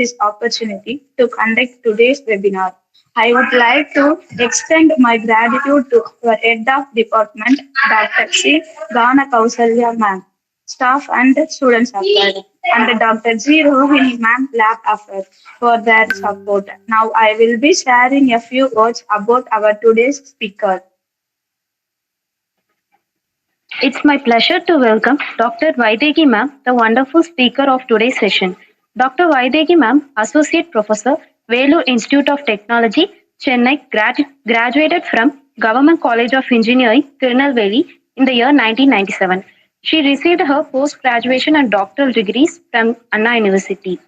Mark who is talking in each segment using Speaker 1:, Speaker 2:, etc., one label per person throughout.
Speaker 1: this opportunity to conduct today's webinar. I would like to extend my gratitude to our Head of Department, Dr. C. Gana Kausalya ma'am, staff and students of that, and Dr. G. Rohini ma'am, lab affairs, for their support. Now I will be sharing a few words about our today's speaker.
Speaker 2: It's my pleasure to welcome Dr. Vaidegi ma'am, the wonderful speaker of today's session. Dr. Vaidegi ma'am, Associate Professor, Vellore Institute of Technology, Chennai, graduated from Government College of Engineering, Tirunelveli in the year 1997. She received her post-graduation and doctoral degrees from Anna University.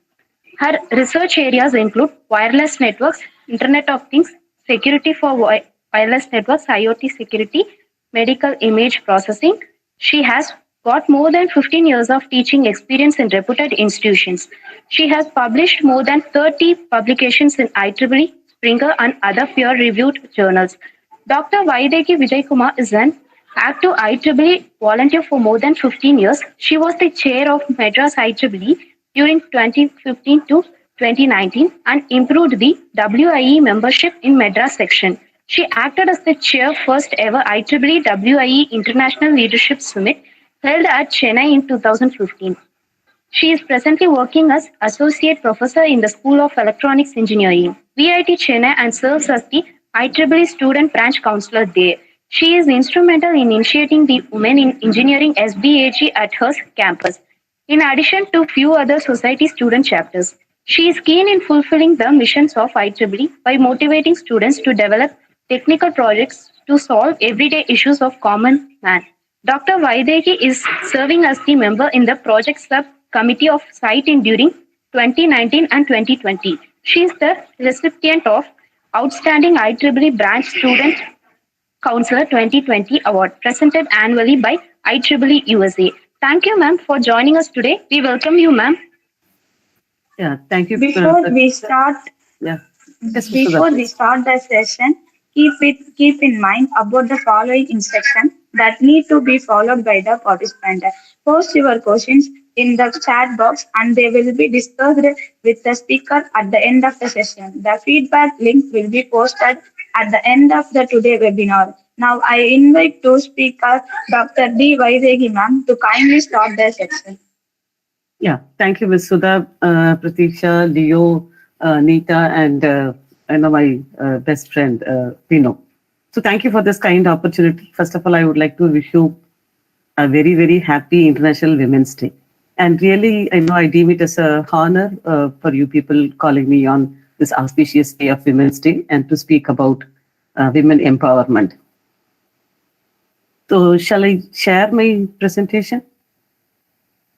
Speaker 2: Her research areas include wireless networks, Internet of Things, security for wireless networks, IoT security, medical image processing. She has got more than 15 years of teaching experience in reputed institutions. She has published more than 30 publications in IEEE, Springer, and other peer-reviewed journals. Dr. Vaideki Vijaykumar is an active IEEE volunteer for more than 15 years. She was the chair of Madras IEEE during 2015 to 2019 and improved the WIE membership in Madras section. She acted as the chair first ever IEEE WIE International Leadership Summit held at Chennai in 2015. She is presently working as Associate Professor in the School of Electronics Engineering, VIT Chennai, and serves as the IEEE Student Branch Counselor there. She is instrumental in initiating the Women in Engineering SBAG at her campus, in addition to few other society student chapters. She is keen in fulfilling the missions of IEEE by motivating students to develop technical projects to solve everyday issues of common man. Dr. Vaideki is serving as the member in the project subcommittee of Site in during 2019 and 2020. She is the recipient of Outstanding IEEE Branch Student Counselor 2020 award presented annually by IEEE USA. Thank you, ma'am, for joining us today. We welcome you, ma'am.
Speaker 3: Yeah, thank you.
Speaker 1: Before we start,
Speaker 3: Yes,
Speaker 1: before we start the session, keep in mind about the following instructions that need to be followed by the participant. Post your questions in the chat box and they will be discussed with the speaker at the end of the session. The feedback link will be posted at the end of the today webinar. Now I invite two speakers, Dr. D. Vaidegi ma'am, to kindly start the session.
Speaker 3: Yeah, thank you, Ms. Sudha, Pratiksha, Leo, Neeta, and I know my best friend, Pino. So thank you for this kind opportunity. First of all, I would like to wish you a very, very happy International Women's Day. And really, I know I deem it as an honor for you people calling me on this auspicious day of Women's Day and to speak about women empowerment. So shall I share my presentation?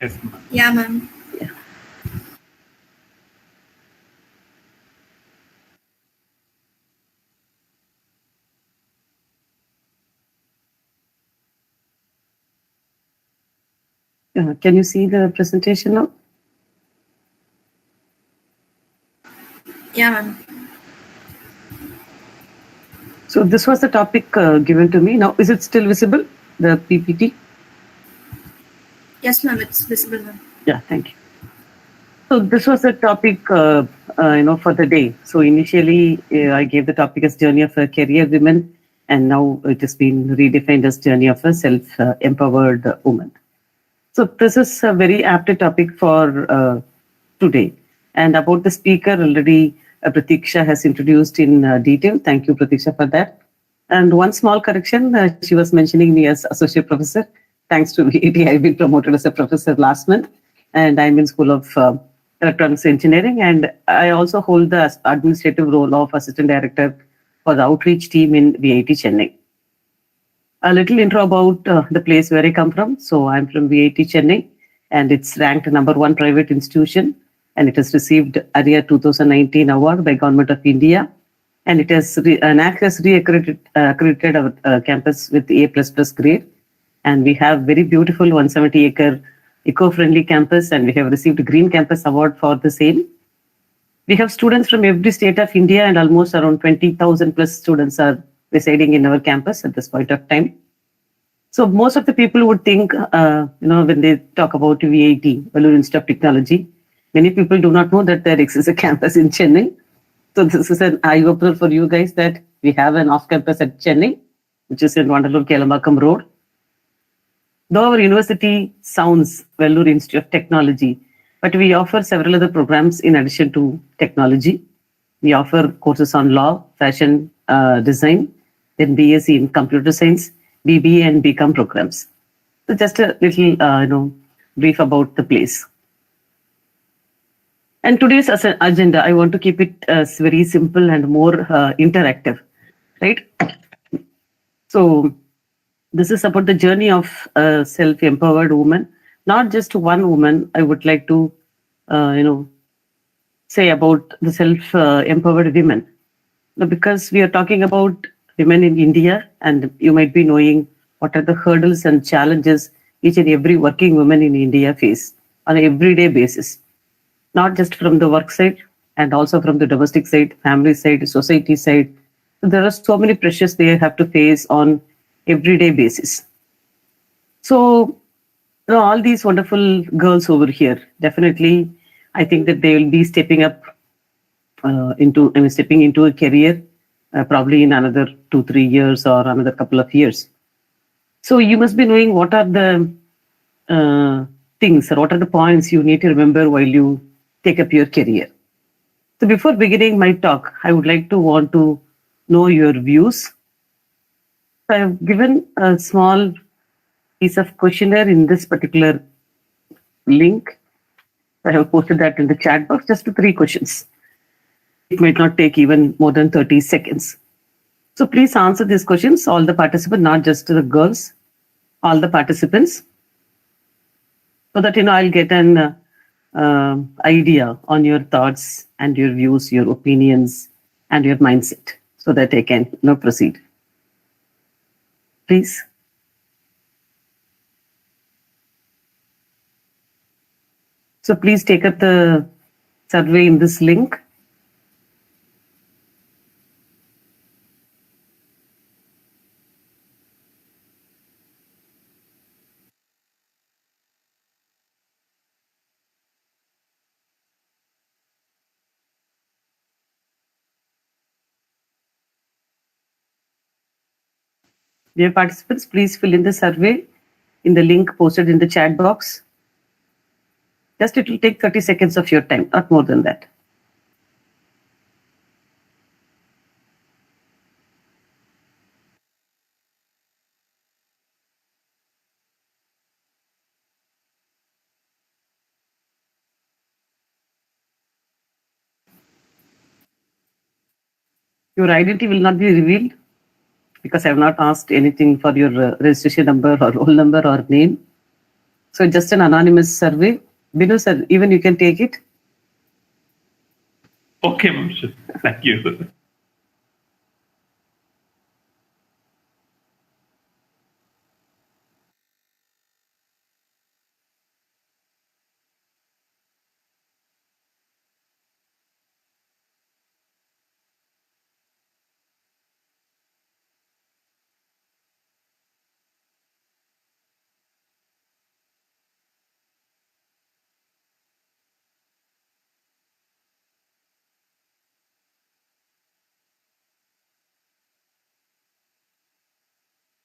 Speaker 4: Yes, ma'am.
Speaker 5: Yeah, ma'am.
Speaker 3: Yeah. Can you see the presentation now?
Speaker 5: Yeah, ma'am.
Speaker 3: So this was the topic given to me. Now, is it still visible, the PPT?
Speaker 5: Yes, ma'am. It's visible, ma'am.
Speaker 3: Yeah, thank you. So this was the topic, for the day. So initially, I gave the topic as Journey of a Career Women, and now it has been redefined as Journey of a Self-Empowered Woman. So this is a very apt topic for today. And about the speaker, already Pratiksha has introduced in detail. Thank you, Pratiksha, for that. And one small correction, she was mentioning me as Associate Professor. Thanks to VAT, I've been promoted as a professor last month, and I'm in School of Electronics Engineering. And I also hold the administrative role of Assistant Director for the outreach team in VIT Chennai. A little intro about the place where I come from. So I'm from VIT Chennai, and it's ranked #1 private institution, and it has received ARIA 2019 award by Government of India, and it has NAAC has accredited our campus with A++ grade, and we have very beautiful 170-acre eco-friendly campus, and we have received Green Campus Award for the same. We have students from every state of India, and almost around 20,000 plus students are residing in our campus at this point of time. So most of the people would think, when they talk about VIT, Vellore Institute of Technology, Many people do not know that there exists a campus in Chennai. So this is an eye opener for you guys that we have an off campus at Chennai, which is in Vandalur Kelambakam Road. Though our university sounds Vellore Institute of Technology, but we offer several other programs in addition to technology. We offer courses on law, fashion design, then BSc in computer science, BBA and BCom programs. So just a little, brief about the place. And today's agenda, I want to keep it very simple and more interactive, right? So this is about the journey of a self-empowered woman, not just one woman. I would like to, say about the self-empowered women, because we are talking about women in India, and you might be knowing what are the hurdles and challenges each and every working woman in India face on an everyday basis, not just from the work side and also from the domestic side, family side, society side. There are so many pressures they have to face on everyday basis. So all these wonderful girls over here, definitely, I think that they will be stepping up stepping into a career probably in another 2-3 years or another couple of years. So you must be knowing what are the things or what are the points you need to remember while you take up your career. So before beginning my talk, I would like to want to know your views. So I have given a small piece of questionnaire in this particular link. I have posted that in the chat box, just 3 questions. It might not take even more than 30 seconds. So please answer these questions, all the participants, not just the girls, all the participants, so that I'll get an idea on your thoughts and your views, your opinions, and your mindset, so that I can proceed. Please. So please take up the survey in this link. Dear participants, please fill in the survey in the link posted in the chat box. Just it will take 30 seconds of your time, not more than that. Your identity will not be revealed because I have not asked anything for your registration number or roll number or name. So just an anonymous survey. Binu sir, even you can take it.
Speaker 4: Okay, ma'am. Sure. Thank you.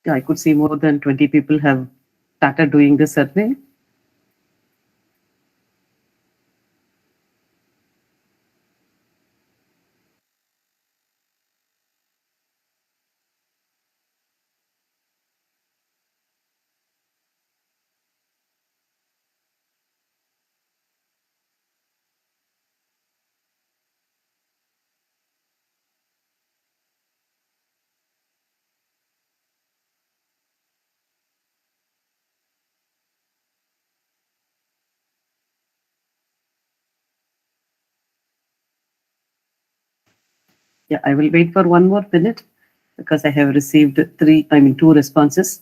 Speaker 3: Yeah, I could see more than 20 people have started doing the survey. Yeah, I will wait for 1 more minute because I have received 2 responses.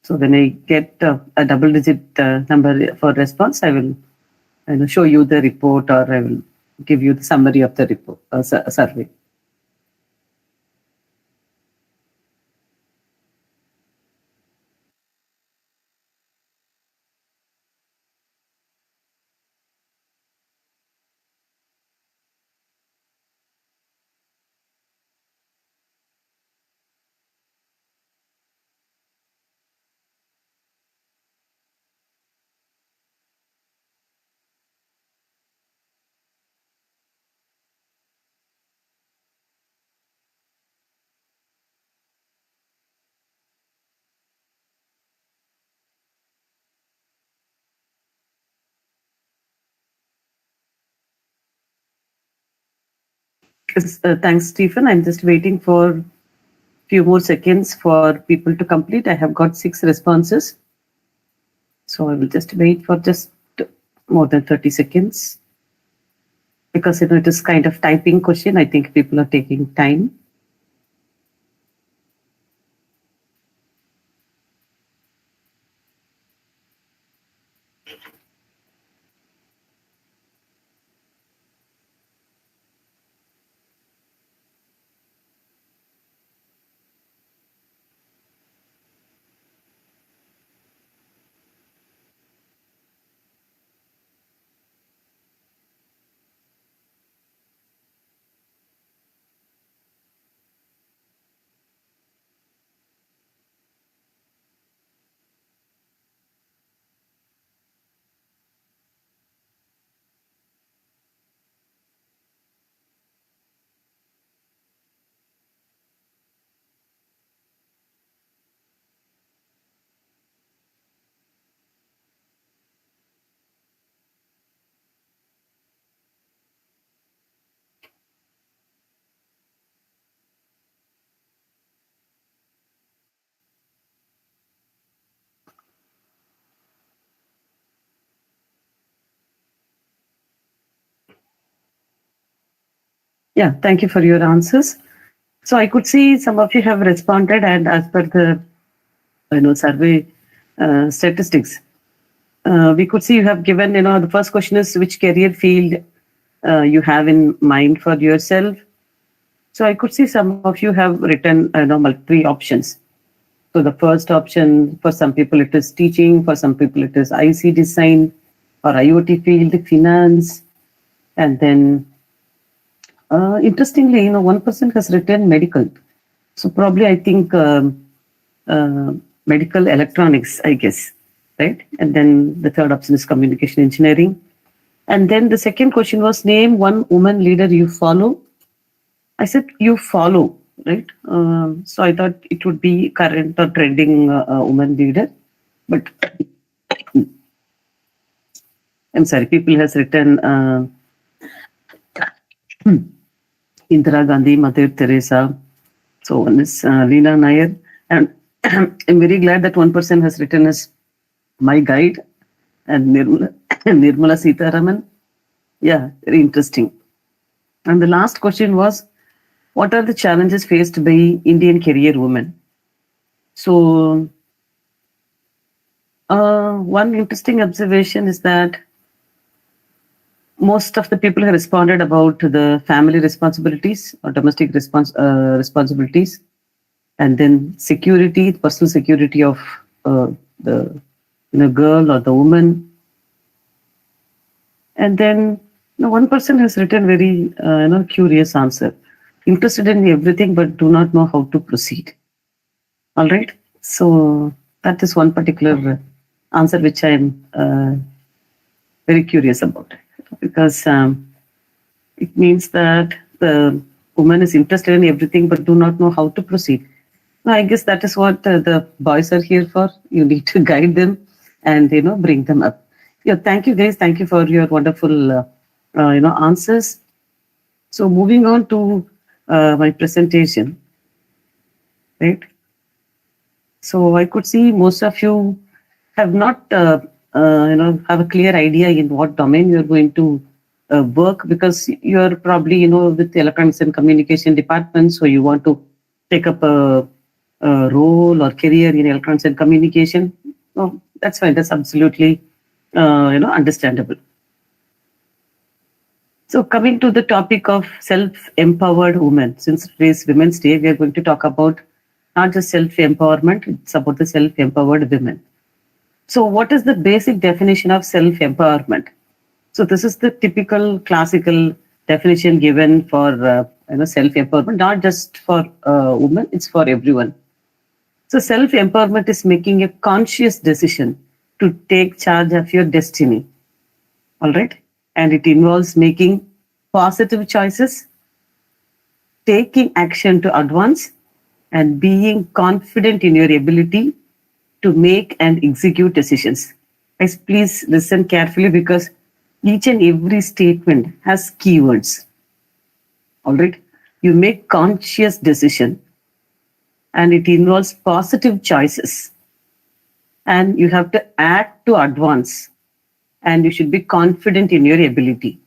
Speaker 3: So when I get a double-digit number for response, I will show you the report, or I will give you the summary of the report survey. Thanks, Stephen. I'm just waiting for few more seconds for people to complete. I have got 6 responses. So I will just wait for just more than 30 seconds. Because it is kind of typing question. I think people are taking time. Yeah, thank you for your answers. So I could see some of you have responded, and as per the survey statistics, we could see you have given, the first question is which career field you have in mind for yourself. So I could see some of you have written 3 options. So the first option, for some people it is teaching, for some people it is IC design or IoT field, finance, and then interestingly, one person has written medical. So probably I think medical electronics, I guess, right? And then the third option is communication engineering. And then the second question was name one woman leader you follow. I said you follow, right? So I thought it would be current or trending woman leader, but I'm sorry, people has written Indira Gandhi, Mother Teresa. So one is Leena Nair, and I'm very glad that one person has written as my guide, and Nirmala Sitaraman. Yeah, very interesting. And the last question was, what are the challenges faced by Indian career women? So one interesting observation is that most of the people have responded about the family responsibilities or domestic responsibilities, and then security, personal security of the girl or the woman. And then one person has written very curious answer: interested in everything but do not know how to proceed. All right, so that is one particular answer which I am very curious about, because it means that the woman is interested in everything but do not know how to proceed. Now, I guess that is what the boys are here for. You need to guide them and bring them up. Yeah, thank you guys. Thank you for your wonderful answers. So moving on to my presentation, right? So I could see most of you have not have a clear idea in what domain you're going to work, because you're probably with the electronics and communication department, so you want to take up a role or career in electronics and communication. Oh, that's fine. That's absolutely understandable. So coming to the topic of self-empowered women, since today's Women's Day, we are going to talk about not just self-empowerment, it's about the self-empowered women. So what is the basic definition of self-empowerment? So this is the typical classical definition given for self-empowerment, not just for women, it's for everyone. So self-empowerment is making a conscious decision to take charge of your destiny. All right. And it involves making positive choices, taking action to advance, and being confident in your ability to make and execute decisions. Guys, please listen carefully, because each and every statement has keywords. All right. You make conscious decision, and it involves positive choices. And you have to act to advance, and you should be confident in your ability.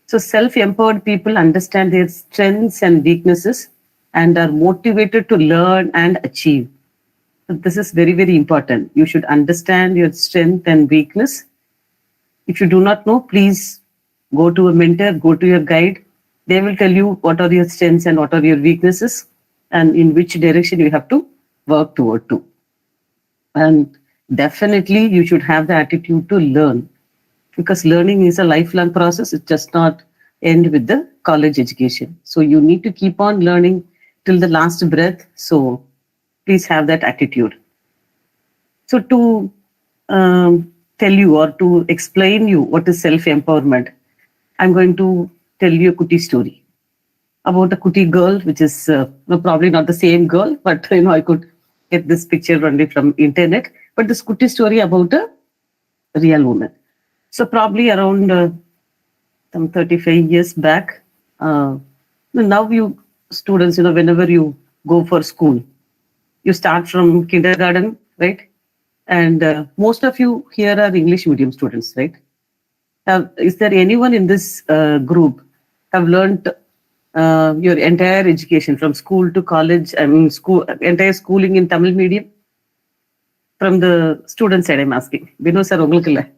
Speaker 3: So self-empowered people understand their strengths and weaknesses and are motivated to learn and achieve. So this is very, very important. You should understand your strength and weakness. If you do not know, please go to a mentor, go to your guide. They will tell you what are your strengths and what are your weaknesses and in which direction you have to work toward to. And definitely you should have the attitude to learn, because learning is a lifelong process. It does not end with the college education. So you need to keep on learning till the last breath. So please have that attitude. So to tell you or to explain you what is self-empowerment, I'm going to tell you a Kuti story about a Kuti girl, which is probably not the same girl, but I could get this picture only from internet. But this Kuti story about a real woman. So probably around some 35 years back, now you students, whenever you go for school, you start from kindergarten, right? And most of you here are English medium students, right? Is there anyone in this group have learned your entire education from school to college? I mean, entire schooling in Tamil medium? From the student side, I'm asking. Bino sir, ungalku illa.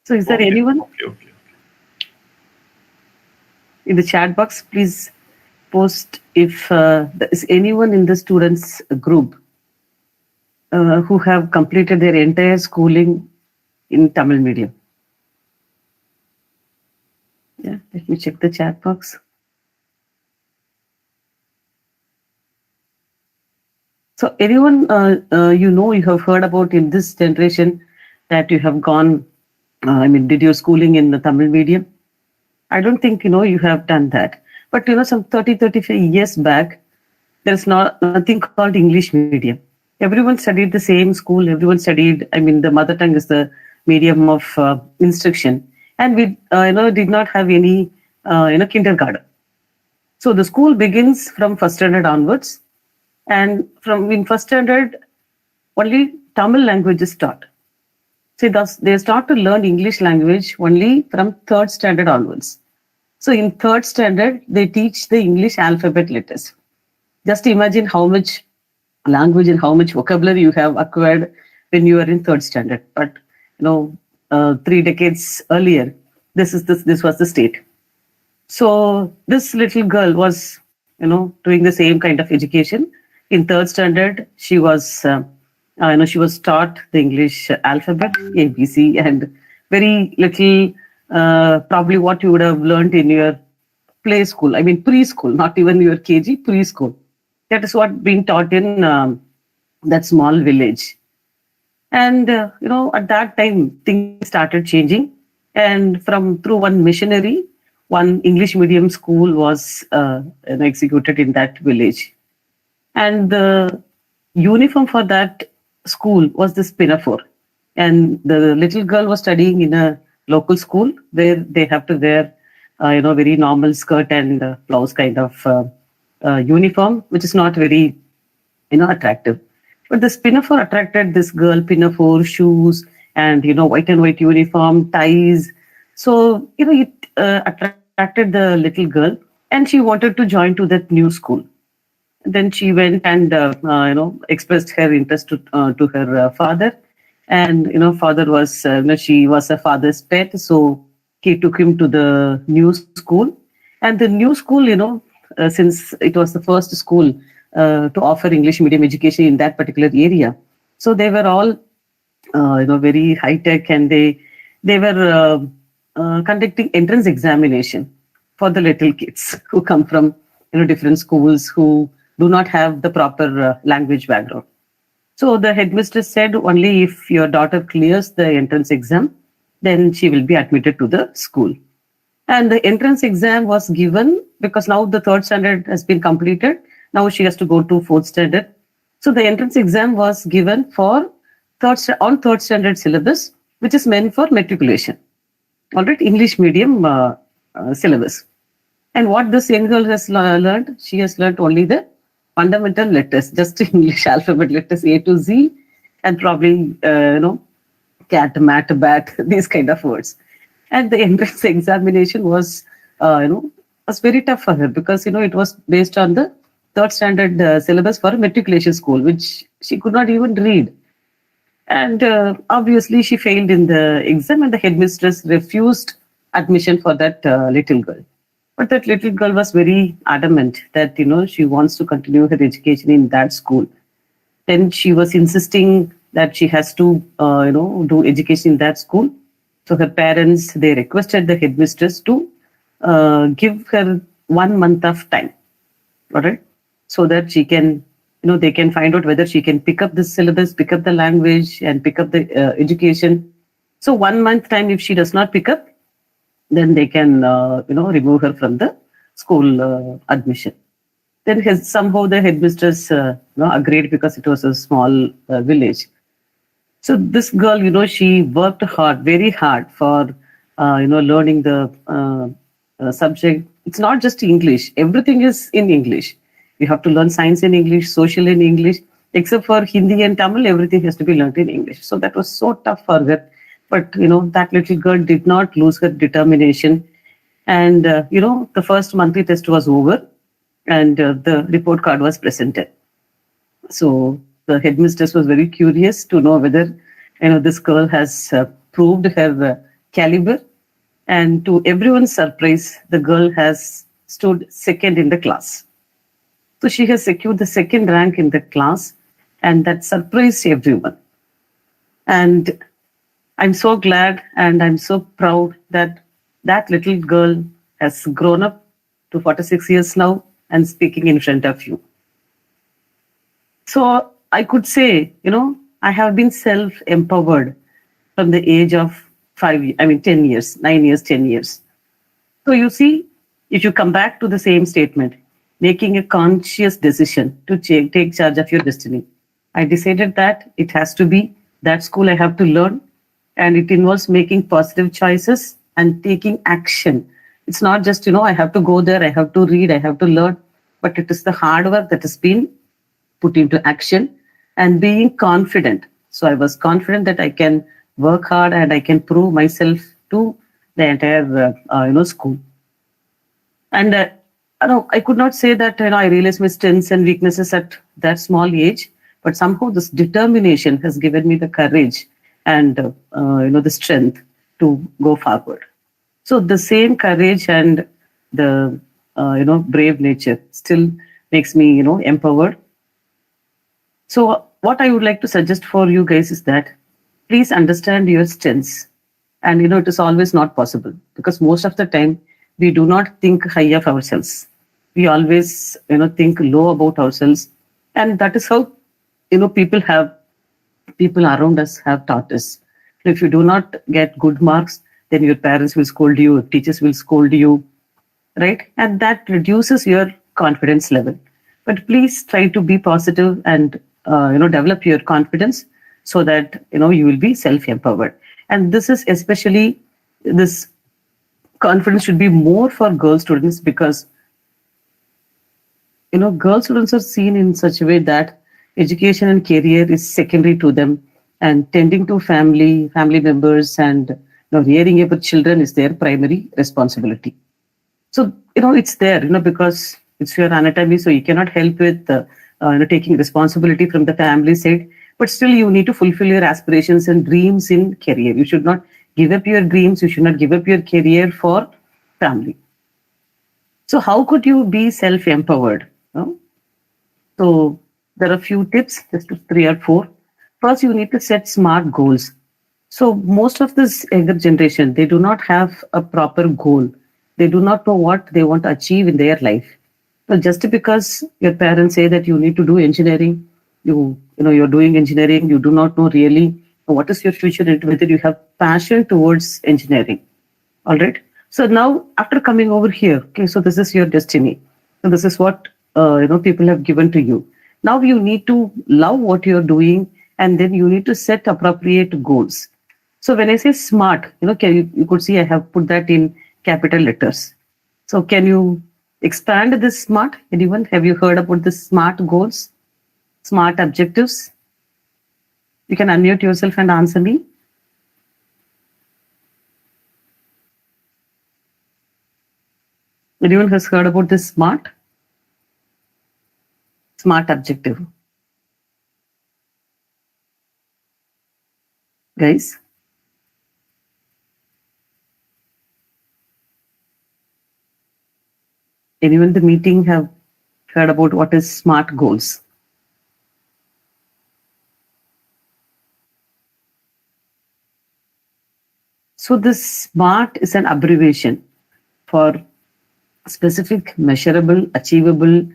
Speaker 3: So is there anyone?
Speaker 4: Okay.
Speaker 3: In the chat box, please post if there is anyone in the students group who have completed their entire schooling in Tamil medium. Yeah, let me check the chat box. So anyone, you have heard about in this generation that you have gone, did your schooling in the Tamil medium? I don't think, you have done that. But, some 35 years back, there's nothing called English medium. Everyone studied the same school. Everyone studied, the mother tongue is the medium of instruction. And we, did not have any, kindergarten. So the school begins from first standard onwards. And in first standard, only Tamil language is taught. So thus they start to learn English language only from third standard onwards. So in third standard, they teach the English alphabet letters. Just imagine how much language and how much vocabulary you have acquired when you are in third standard. But 3 decades earlier, this was the state. So this little girl was, doing the same kind of education. In third standard, she was, she was taught the English alphabet, ABC, and very little, probably what you would have learned in your play school. Preschool, not even your KG, preschool. That is what being taught in that small village. And, at that time, things started changing. And through one missionary, one English medium school was executed in that village. And the uniform for that school was this pinafore. And the little girl was studying in a local school where they have to wear, very normal skirt and blouse kind of uniform, which is not very, attractive. But this pinafore attracted this girl, pinafore, shoes, and, white and white uniform, ties. So, it attracted the little girl, and she wanted to join to that new school. Then she went and, expressed her interest to her father. And, father was, she was a father's pet. So he took him to the new school. And the new school, since it was the first school to offer English medium education in that particular area. So they were all, very high tech, and they were conducting entrance examination for the little kids who come from, different schools who do not have the proper language background. So the headmistress said only if your daughter clears the entrance exam, then she will be admitted to the school. And the entrance exam was given because now the third standard has been completed. Now she has to go to fourth standard. So the entrance exam was given for third standard syllabus, which is meant for matriculation. All right, English medium syllabus. And what this young girl has learned, she has learned only the fundamental letters, just English alphabet letters A to Z, and probably cat, mat, bat, these kind of words. And the entrance examination was, was very tough for her because it was based on the third standard syllabus for matriculation school, which she could not even read. And obviously, she failed in the exam, and the headmistress refused admission for that little girl. But that little girl was very adamant that she wants to continue her education in that school. Then she was insisting that she has to do education in that school. So her parents, they requested the headmistress to give her 1 month of time, all right, so that she can they can find out whether she can pick up the syllabus, pick up the language, and pick up the education. So 1 month time, if she does not pick up, then they can remove her from the school admission. Then somehow the headmistress agreed because it was a small village. So this girl, she worked hard, very hard for learning the subject. It's not just English. Everything is in English. You have to learn science in English, social in English, except for Hindi and Tamil, everything has to be learned in English. So that was so tough for her. But, that little girl did not lose her determination. And, the first monthly test was over and the report card was presented. So the headmistress was very curious to know whether, this girl has proved her caliber. And to everyone's surprise, the girl has stood second in the class. So she has secured the second rank in the class, and that surprised everyone. And I'm so glad and I'm so proud that that little girl has grown up to 46 years now and speaking in front of you. So I could say, I have been self-empowered from the age of 10 years, 9 years, 10 years. So you see, if you come back to the same statement, making a conscious decision to take charge of your destiny, I decided that it has to be that school I have to learn, and it involves making positive choices and taking action. It's not just, I have to go there, I have to read, I have to learn, but it is the hard work that has been put into action and being confident. So I was confident that I can work hard and I can prove myself to the entire, school. And I could not say that I realized my strengths and weaknesses at that small age, but somehow this determination has given me the courage and the strength to go forward. So the same courage and the brave nature still makes me empowered. So what I would like to suggest for you guys is that please understand your strengths, and it is always not possible because most of the time we do not think high of ourselves. We always, think low about ourselves. And that is how, people around us have taught us. If you do not get good marks, then your parents will scold you, teachers will scold you, right? And that reduces your confidence level. But please try to be positive and, develop your confidence so that, you will be self-empowered. And this is especially, this confidence should be more for girl students because girl students are seen in such a way that education and career is secondary to them, and tending to family members and rearing up children is their primary responsibility. So it's there because it's your anatomy, so you cannot help with taking responsibility from the family side, but still you need to fulfill your aspirations and dreams in career. You should not give up your dreams, you should not give up your career for family. So how could you be self-empowered? So there are a few tips, just 3 or 4. First, you need to set smart goals. So most of this younger generation, they do not have a proper goal. They do not know what they want to achieve in their life. So just because your parents say that you need to do engineering, you're doing engineering, you do not know really what is your future and whether you have passion towards engineering. All right. So now after coming over here, okay, so this is your destiny. So this is what people have given to you. Now you need to love what you're doing, and then you need to set appropriate goals. So when I say smart, you could see I have put that in capital letters. So can you expand this SMART? Anyone? Have you heard about the SMART goals, SMART objectives? You can unmute yourself and answer me. Anyone has heard about this SMART? SMART objective. Guys? Anyone in the meeting have heard about what is SMART goals? So this SMART is an abbreviation for specific, measurable, achievable,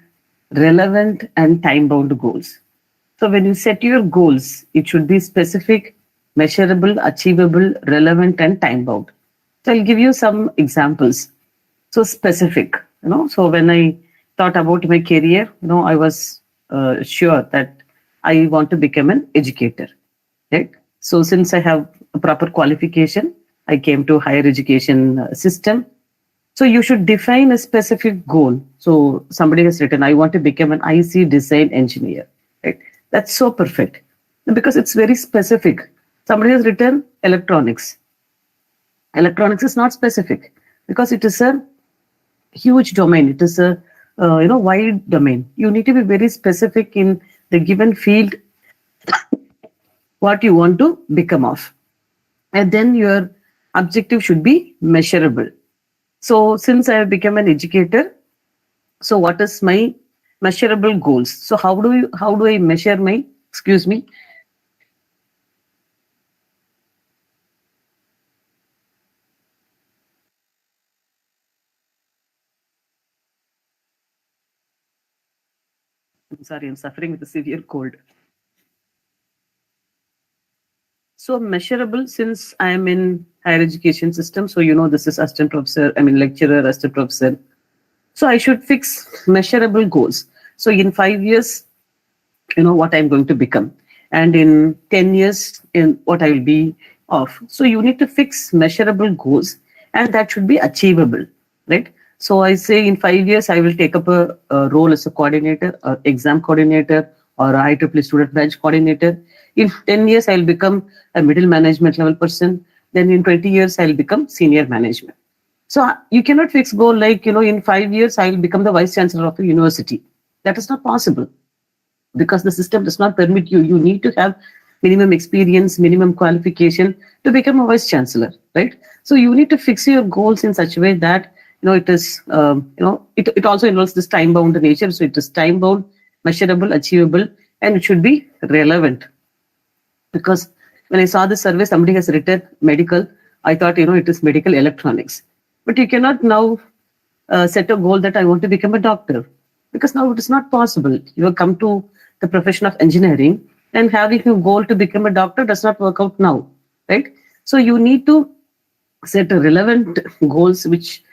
Speaker 3: relevant, and time-bound goals. So when you set your goals, it should be specific, measurable, achievable, relevant, and time-bound. So I'll give you some examples. So specific, so when I thought about my career, I was sure that I want to become an educator, right? So since I have a proper qualification, I came to higher education system. So you should define a specific goal. So somebody has written, I want to become an IC design engineer, right? That's so perfect because it's very specific. Somebody has written electronics. Electronics is not specific because it is a huge domain. It is a wide domain. You need to be very specific in the given field what you want to become of. And then your objective should be measurable. So since I have become an educator, so what is my measurable goals? So how do I measure my, excuse me, I'm sorry, I'm suffering with a severe cold. So measurable, since I am in higher education system, so this is assistant professor, lecturer, assistant professor. So I should fix measurable goals. So in 5 years, what I'm going to become. And in 10 years, in what I will be of. So you need to fix measurable goals and that should be achievable, right? So I say in 5 years, I will take up a role as a coordinator, or exam coordinator, or a IEEE student batch coordinator. In 10 years, I'll become a middle management level person. Then in 20 years, I'll become senior management. So you cannot fix goal like, in 5 years, I'll become the vice chancellor of a university. That is not possible because the system does not permit you. You need to have minimum experience, minimum qualification to become a vice chancellor, right? So you need to fix your goals in such a way that, it is, it also involves this time-bound nature. So it is time-bound, measurable, achievable, and it should be relevant. Because when I saw the survey, somebody has written medical, I thought, it is medical electronics. But you cannot now set a goal that I want to become a doctor because now it is not possible. You have come to the profession of engineering and having a goal to become a doctor does not work out now, right? So you need to set relevant goals which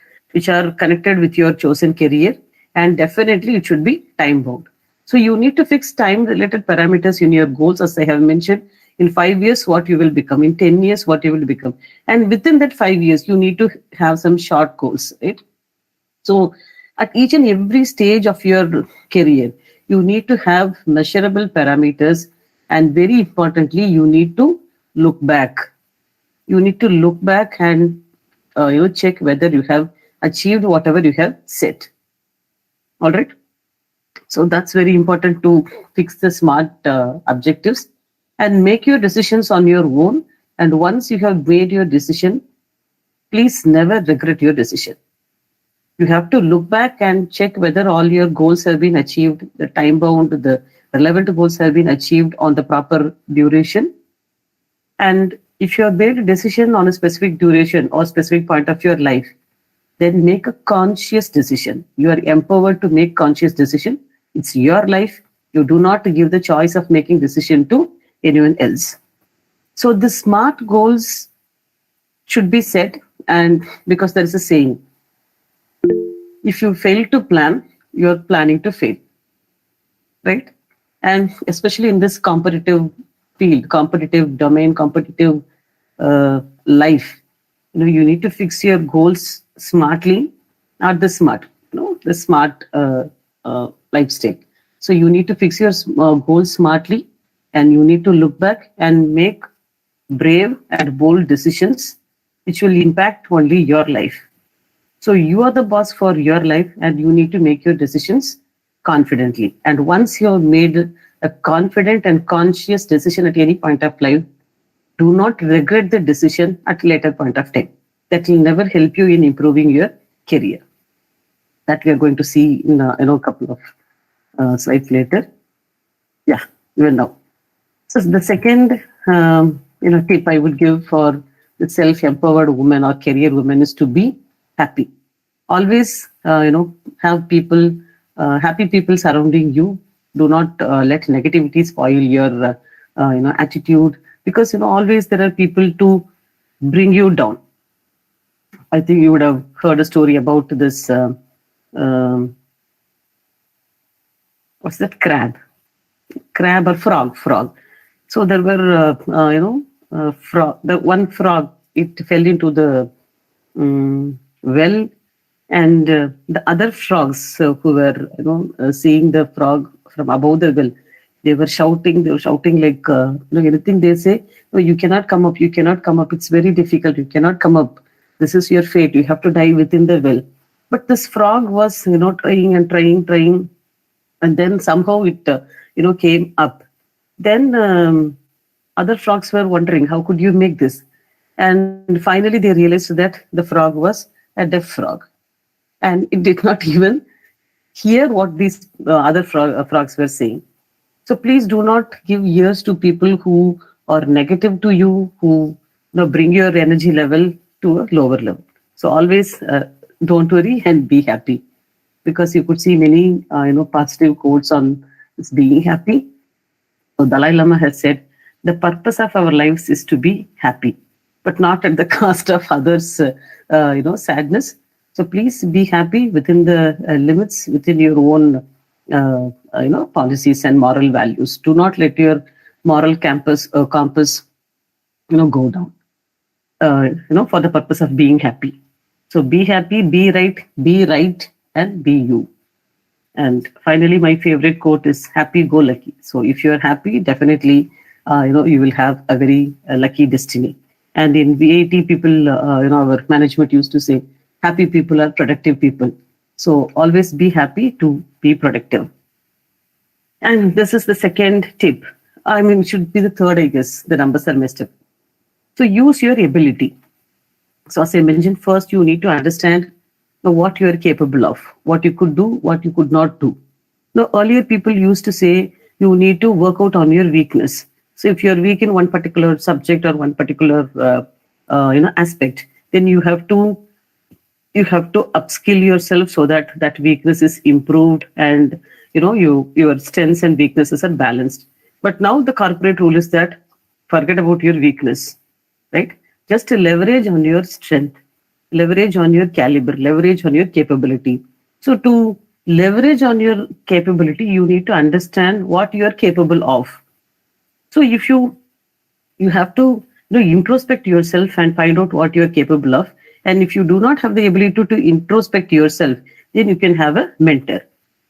Speaker 3: are connected with your chosen career, and definitely it should be time bound. So you need to fix time related parameters in your goals, as I have mentioned. In 5 years, what you will become, in 10 years, what you will become. And within that 5 years, you need to have some short goals, right? So at each and every stage of your career, you need to have measurable parameters. And very importantly, you need to look back. You need to look back and check whether you have achieved whatever you have set. All right. So that's very important to fix the SMART objectives and make your decisions on your own. And once you have made your decision, please never regret your decision. You have to look back and check whether all your goals have been achieved, the time bound, the relevant goals have been achieved on the proper duration. And if you have made a decision on a specific duration or specific point of your life, then make a conscious decision. You are empowered to make conscious decision. It's your life. You do not give the choice of making decision to anyone else. So the SMART goals should be set, and because there is a saying, if you fail to plan, you're planning to fail, right? And especially in this competitive field, competitive domain, competitive life, you need to fix your goals smartly, not the smart, the smart lifestyle. So you need to fix your goals smartly, and you need to look back and make brave and bold decisions which will impact only your life. So you are the boss for your life, and you need to make your decisions confidently. And once you have made a confident and conscious decision at any point of life, do not regret the decision at a later point of time. That will never help you in improving your career. That we are going to see in a couple of slides later. Yeah, even now. So the second tip I would give for the self-empowered woman or career woman is to be happy. Always have people, happy people surrounding you. Do not let negativity spoil your attitude, because always there are people to bring you down. I think you would have heard a story about this. What's that? Crab or frog. So there were frog. The one frog, it fell into the well, and the other frogs who were seeing the frog from above the well, they were shouting like anything they say, no, you cannot come up, it's very difficult, you cannot come up, this is your fate, you have to die within the well. But this frog was trying, and then somehow it came up. Then other frogs were wondering, how could you make this? And finally they realized that the frog was a deaf frog, and it did not even hear what these other frogs were saying. So please do not give ears to people who are negative to you, who bring your energy level to a lower level. So always don't worry and be happy, because you could see many positive quotes on this being happy. So Dalai Lama has said, the purpose of our lives is to be happy, but not at the cost of others' sadness. So please be happy within the limits, within your own policies and moral values. Do not let your moral compass go down. For the purpose of being happy. So be happy, be right, and be you. And finally, my favorite quote is happy go lucky. So if you're happy, definitely you will have a very lucky destiny. And in VAT, people, our management used to say, happy people are productive people. So always be happy to be productive. And this is the second tip. I mean, it should be the third, I guess. The numbers are messed up. So use your ability. So as I mentioned, first you need to understand what you are capable of, what you could do, what you could not do. Now, earlier people used to say you need to work out on your weakness. So if you're weak in one particular subject or one particular aspect, then you have to upskill yourself so that that weakness is improved, and your strengths and weaknesses are balanced. But now the corporate rule is that forget about your weakness, right? Just leverage on your strength, leverage on your caliber, leverage on your capability. So to leverage on your capability, you need to understand what you are capable of. So if you have to introspect yourself and find out what you are capable of. And if you do not have the ability to introspect yourself, then you can have a mentor.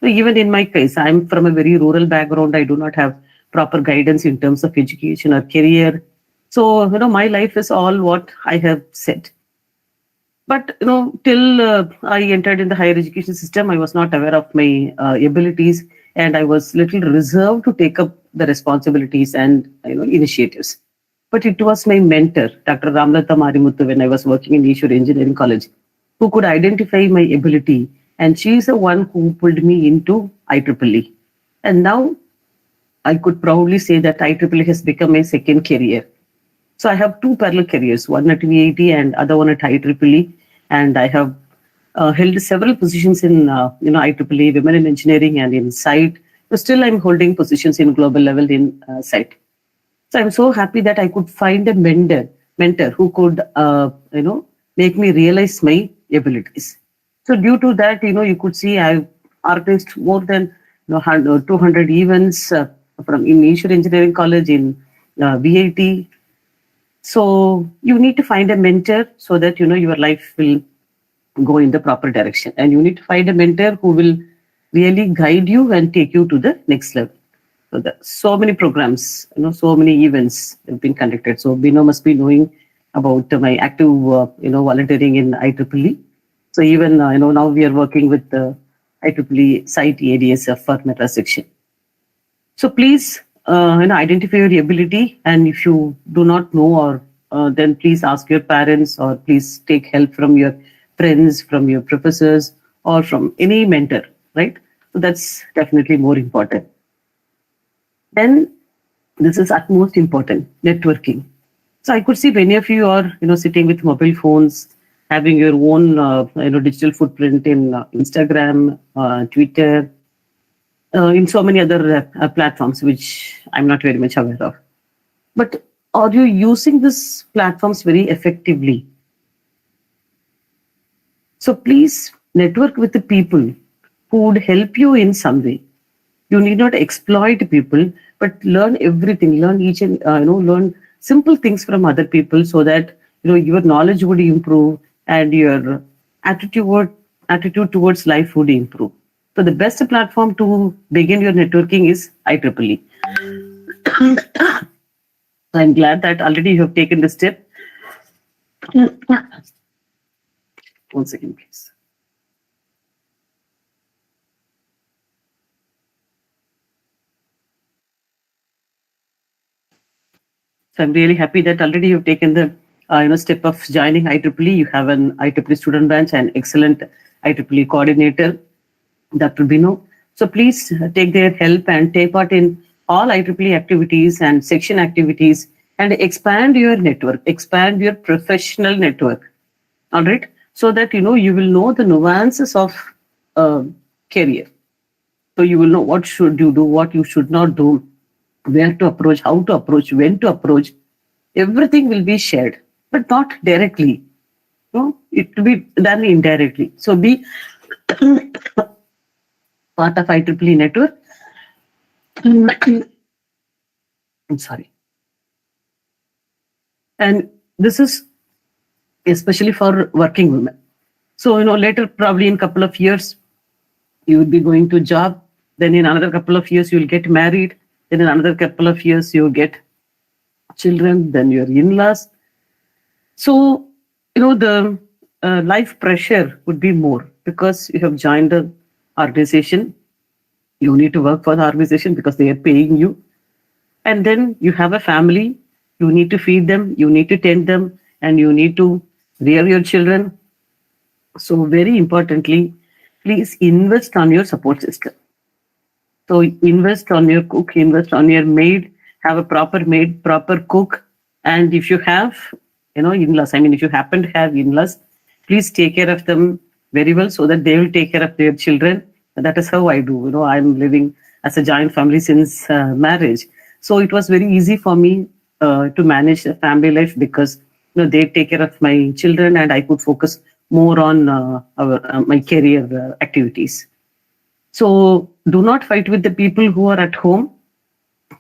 Speaker 3: So even in my case, I'm from a very rural background. I do not have proper guidance in terms of education or career. So, my life is all what I have said. But, till I entered in the higher education system, I was not aware of my abilities, and I was little reserved to take up the responsibilities and, initiatives. But it was my mentor, Dr. Ramlata Marimuthu, when I was working in Ishwar Engineering College, who could identify my ability. And she is the one who pulled me into IEEE. And now I could proudly say that IEEE has become my second career. So I have two parallel careers, one at VAT and other one at IEEE. And I have held several positions in IEEE, Women in Engineering, and in SITE. But still I'm holding positions in global level in SITE. So I'm so happy that I could find a mentor who could, make me realize my abilities. So due to that, you could see I've organized more than 200 events from in Ishwar Engineering College, in VAT. So you need to find a mentor so that your life will go in the proper direction, and you need to find a mentor who will really guide you and take you to the next level. So so many programs, so many events have been conducted. So Bino must be knowing about my active, volunteering in IEEE. So even now we are working with the IEEE site ADSF for Metro section. So please, identify your ability, and if you do not know, or then please ask your parents, or please take help from your friends, from your professors, or from any mentor, right? So that's definitely more important. Then this is utmost important, networking. So I could see many of you are, sitting with mobile phones, having your own, digital footprint in Instagram, Twitter, in so many other platforms, which I'm not very much aware of. But are you using these platforms very effectively? So please network with the people who would help you in some way. You need not exploit people, but learn everything. Learn each and learn simple things from other people, so that your knowledge would improve and your attitude towards life would improve. So the best platform to begin your networking is IEEE. I'm glad that already you have taken the step. 1 second, please. So I'm really happy that already you've taken the step of joining IEEE. You have an IEEE student branch and excellent IEEE coordinator, Dr. Bino. So please take their help and take part in all IEEE activities and section activities, and expand your network, expand your professional network. All right, so that you will know the nuances of career. So you will know what should you do, what you should not do, where to approach, how to approach, when to approach. Everything will be shared, but not directly. It will be done indirectly. So be part of IEEE network. I'm sorry. And this is especially for working women. So, later, probably in a couple of years, you will be going to job. Then in another couple of years, you will get married. Then in another couple of years, you will get children, then your in-laws. So, the life pressure would be more because you have joined the organization. You need to work for the organization because they are paying you. And then you have a family. You need to feed them. You need to tend them. And you need to rear your children. So very importantly, please invest on your support system. So invest on your cook, invest on your maid, have a proper maid, proper cook. And if you have, in-laws, if you happen to have in-laws, please take care of them very well so that they will take care of their children. And that is how I do. I'm living as a joint family since marriage. So it was very easy for me to manage a family life because they take care of my children and I could focus more on my career activities. So do not fight with the people who are at home.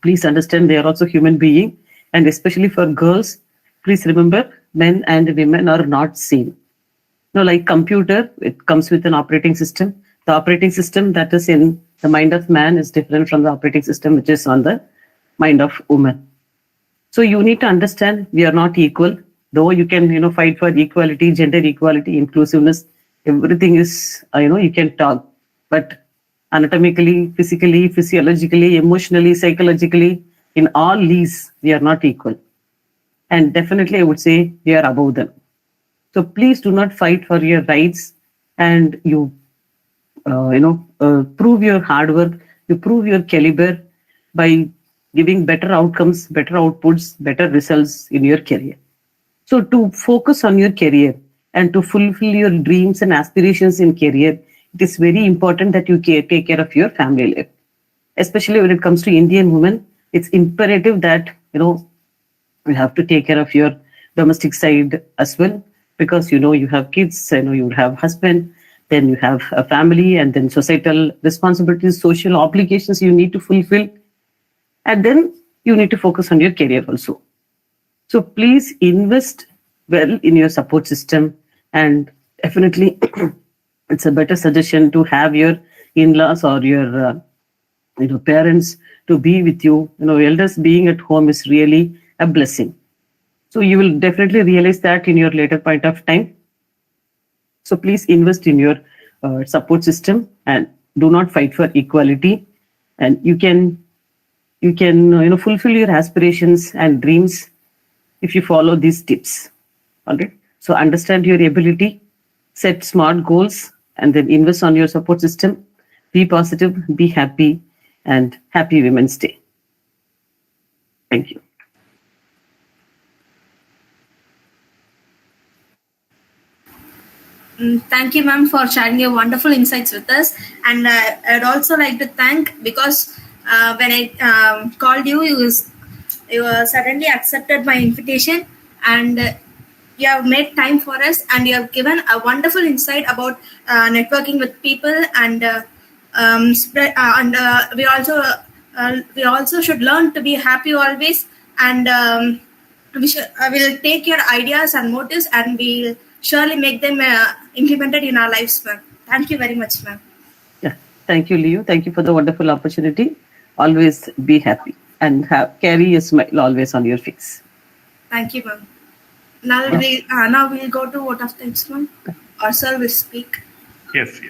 Speaker 3: Please understand they are also human beings. And especially for girls, please remember men and women are not same. Like computer, it comes with an operating system. The operating system that is in the mind of man is different from the operating system which is on the mind of woman. So you need to understand we are not equal. Though you can, fight for equality, gender equality, inclusiveness, everything is, you can talk. But anatomically, physically, physiologically, emotionally, psychologically, in all these, we are not equal. And definitely, I would say we are above them. So please do not fight for your rights, and you, prove your hard work. You prove your caliber by giving better outcomes, better outputs, better results in your career. So to focus on your career and to fulfill your dreams and aspirations in career, it is very important that you take care of your family life. Especially when it comes to Indian women, it's imperative that, you have to take care of your domestic side as well because, you have kids, you have husband, then you have a family and then societal responsibilities, social obligations you need to fulfill. And then you need to focus on your career also. So please invest well in your support system, and definitely it's a better suggestion to have your in-laws or your parents to be with you. Elders being at home is really a blessing. So you will definitely realize that in your later point of time. So please invest in your support system and do not fight for equality. And you can fulfill your aspirations and dreams if you follow these tips. All right. So understand your ability, set smart goals, and then invest on your support system. Be positive, be happy, and happy Women's Day. Thank you.
Speaker 5: Thank you, ma'am, for sharing your wonderful insights with us. And I'd also like to thank, because when I called you, you suddenly accepted my invitation, and you have made time for us, and you have given a wonderful insight about networking with people, and spread. And we also should learn to be happy always, and I will take your ideas and motives, and we'll surely make them implemented in our lives, ma'am. Thank you very much, ma'am.
Speaker 3: Yeah, thank you, Leo. Thank you for the wonderful opportunity. Always be happy and carry a smile always on your face.
Speaker 5: Thank you, ma'am. Now we'll go to vote of thanks, ma'am. Or sir will speak.
Speaker 4: Yes.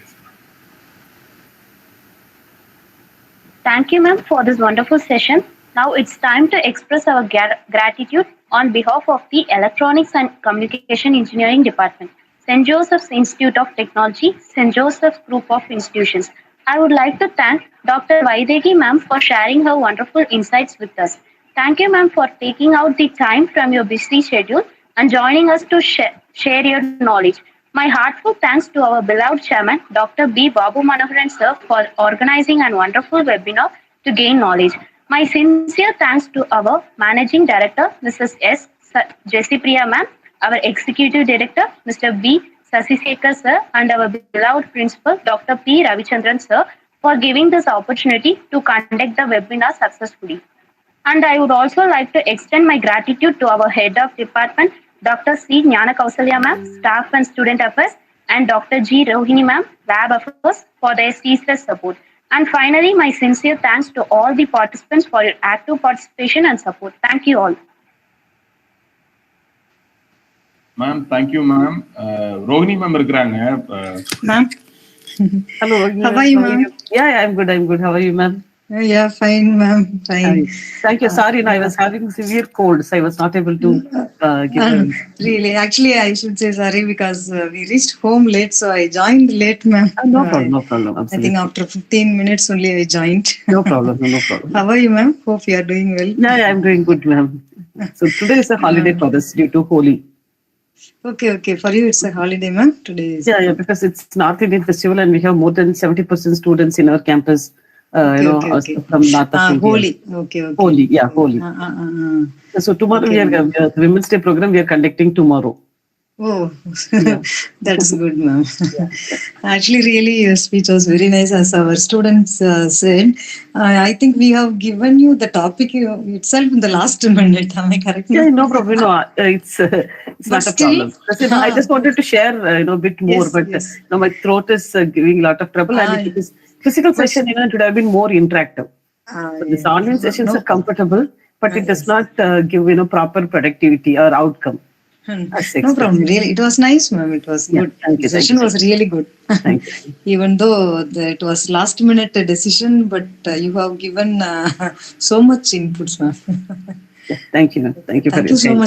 Speaker 2: Thank you, ma'am, for this wonderful session. Now it's time to express our gratitude on behalf of the Electronics and Communication Engineering Department, St. Joseph's Institute of Technology, St. Joseph's Group of Institutions. I would like to thank Dr. Vaidegi ma'am for sharing her wonderful insights with us. Thank you, ma'am, for taking out the time from your busy schedule and joining us to share your knowledge. My heartfelt thanks to our beloved chairman, Dr. B. Babu Manoharan sir, for organizing a wonderful webinar to gain knowledge. My sincere thanks to our Managing Director, Mrs. S. Jessipriya ma'am, our Executive Director, Mr. B. Sasisekar sir, and our beloved Principal, Dr. P. Ravichandran sir, for giving this opportunity to conduct the webinar successfully. And I would also like to extend my gratitude to our Head of Department, Dr. C. Jnana Kausalya ma'am, Staff and Student Affairs, and Dr. G. Rohini ma'am, Lab Affairs, for their ceaseless support. And finally, my sincere thanks to all the participants for your active participation and support. Thank you all.
Speaker 6: Ma'am, thank you, ma'am. Rohini ma'am இருக்கிறாங்க.
Speaker 7: Ma'am.
Speaker 3: Hello.
Speaker 7: How are you, ma'am?
Speaker 3: Yeah, I'm good. How are you, ma'am?
Speaker 7: Yeah, fine, ma'am. Fine.
Speaker 3: Thank you. Sorry, I was having severe cold, so I was not able to give
Speaker 7: Really, actually, I should say sorry because we reached home late, so I joined late, ma'am.
Speaker 3: No problem. Absolutely.
Speaker 7: I think after 15 minutes only I joined.
Speaker 3: No problem.
Speaker 7: How are you, ma'am? Hope you are doing well.
Speaker 3: Yeah, I'm doing good, ma'am. So today is a holiday for us due to Holi.
Speaker 7: Okay. For you, it's a holiday, ma'am. Today is.
Speaker 3: Yeah, because it's North Indian festival and we have more than 70% students in our campus.
Speaker 7: Okay.
Speaker 3: From North of India.
Speaker 7: Holi. Okay.
Speaker 3: Holi. So tomorrow we are Women's Day program we are conducting tomorrow.
Speaker 7: Oh, that's good, ma'am. Actually, really, your speech was very nice, as our students said. I think we have given you the topic itself in the last minute. Am I correct?
Speaker 3: Yeah, no problem. No, it's not a problem. I just wanted to share a bit more,
Speaker 7: yes.
Speaker 3: My throat is giving a lot of trouble, and it is physical session. It would have been more interactive. So these online sessions are comfortable, but it does not give proper productivity or outcome.
Speaker 7: No problem. Really, it was nice, ma'am. It was good. The session was really good.
Speaker 3: Thank you.
Speaker 7: Even though it was last minute decision, but you have given so much inputs, ma'am.
Speaker 3: Thank you, ma'am. Thank you for your
Speaker 7: so much.